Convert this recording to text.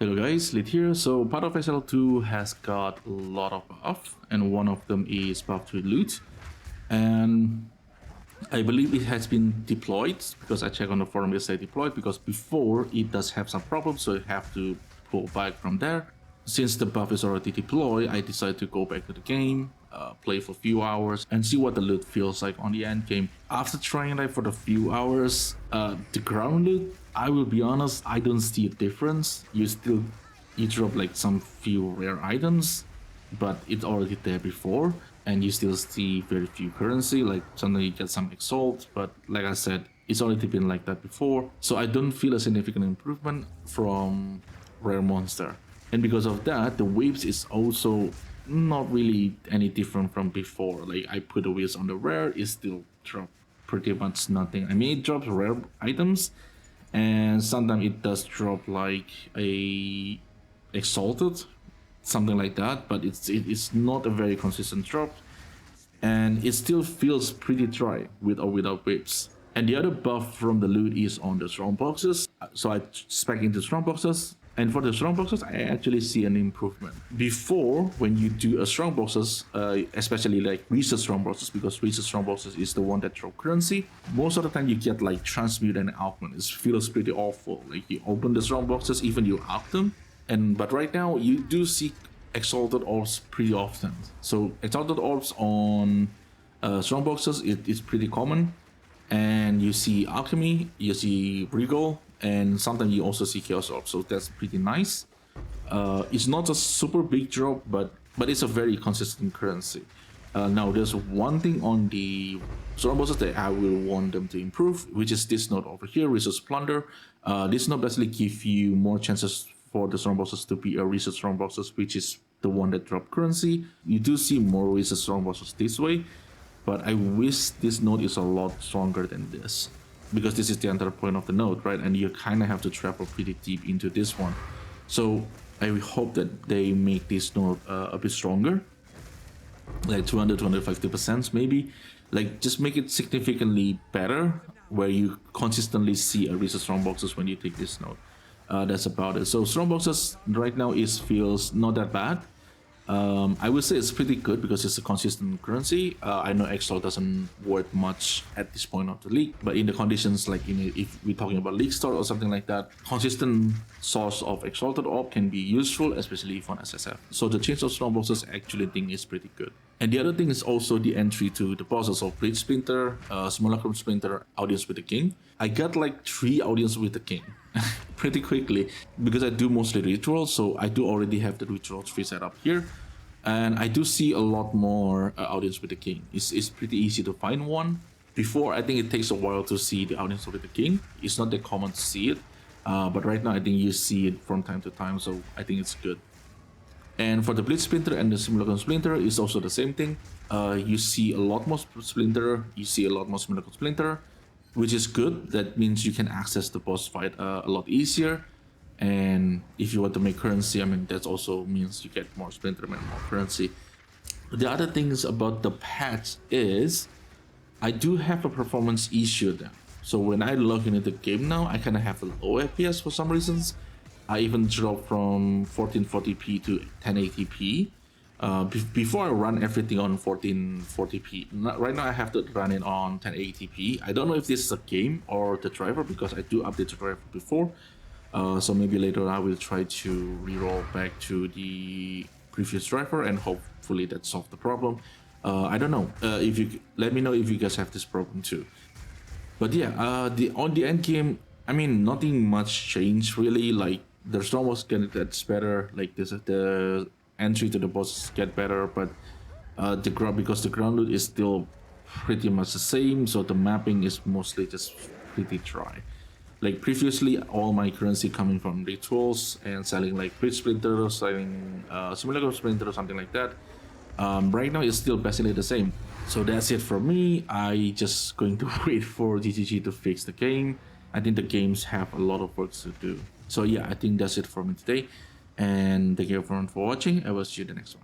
Hello guys, Lit here. So Path of Exile 2 has got a lot of buff, and one of them is Poe2 Loots. And I believe it has been deployed, because I checked on the forum, it said deployed, because before it does have some problems, so you have to pull back from there. Since the buff is already deployed, I decided to go back to the game, play for a few hours, and see what the loot feels like on the end game. After trying it for the few hours, the ground loot, I will be honest, I don't see a difference. You drop like some few rare items, but it's already there before, and you still see very few currency. Like sometimes you get some exalt, but like I said, it's already been like that before, so I don't feel a significant improvement from rare monster. And because of that, the waves is also not really any different from before. Like I put the waves on the rare, it still drop pretty much nothing. I mean, it drops rare items, and sometimes it does drop like a exalted, something like that, but it's not a very consistent drop, and it still feels pretty dry with or without waves. And the other buff from the loot is on the strong boxes, so I spec into strong boxes. And for the strong boxes, I actually see an improvement. Before, when you do a strong boxes, especially like research strong boxes, because research strong boxes is the one that drop currency, most of the time you get like transmute and augment. It feels pretty awful. Like you open the strong boxes, even you aug them, but right now you do see exalted orbs pretty often. So exalted orbs on strong boxes, it's pretty common, and you see alchemy, you see regal, and sometimes you also see chaos orb, so that's pretty nice. It's not a super big drop, but it's a very consistent currency. Now there's one thing on the strong bosses that I will want them to improve, which is this node over here, resource plunder. This node basically gives you more chances for the strong bosses to be a research strong bosses, which is the one that drop currency. You do see more research strong bosses this way, but I wish this node is a lot stronger than this, because this is the entire point of the node, right? And you kind of have to travel pretty deep into this one. So I hope that they make this node a bit stronger, like 200-250% maybe. Like just make it significantly better, where you consistently see a research strong boxes when you take this node. That's about it. So strong boxes right now feels not that bad. I would say it's pretty good because it's a consistent currency. I know Exalt doesn't worth much at this point of the league, but in the conditions like if we're talking about League Store or something like that, consistent source of Exalted Orb can be useful, especially on SSF. So the change of strong boxes actually think is pretty good. And the other thing is also the entry to the bosses of Blade Splinter, Simulacrum Splinter, Audience with the King. I got like 3 Audience with the King pretty quickly because I do mostly rituals, so I do already have the rituals free set up here, and I do see a lot more Audience with the King. It's pretty easy to find one. Before, I think it takes a while to see the Audience with the King. It's not that common to see it, but right now I think you see it from time to time, so I think it's good. And for the Blitz Splinter and the Simulacrum Splinter, it's also the same thing. You see a lot more Splinter, you see a lot more Simulacrum Splinter, which is good. That means you can access the boss fight a lot easier. And if you want to make currency, I mean, that also means you get more Splinter and more currency. The other things about the patch is, I do have a performance issue there. So when I log into the game now, I kind of have a low FPS for some reasons. I even dropped from 1440p to 1080p. Before I run everything on 1440p. Right now I have to run it on 1080p. I don't know if this is a game or the driver, because I do update the driver before. So maybe later I will try to reroll back to the previous driver, and hopefully that solves the problem. I don't know. If you let me know if you guys have this problem too. But yeah, on the end game, I mean, nothing much changed really. Like the strong boss gets better. Like the entry to the bosses get better, but because the ground loot is still pretty much the same, so the mapping is mostly just pretty dry. Like previously, all my currency coming from rituals and selling like Bridge Splinter, selling Simulacrum Splinter or something like that. Right now it's still basically the same. So that's it for me. I just going to wait for GGG to fix the game. I think the games have a lot of work to do. So yeah, I think that's it for me today. And thank you everyone for watching. I will see you in the next one.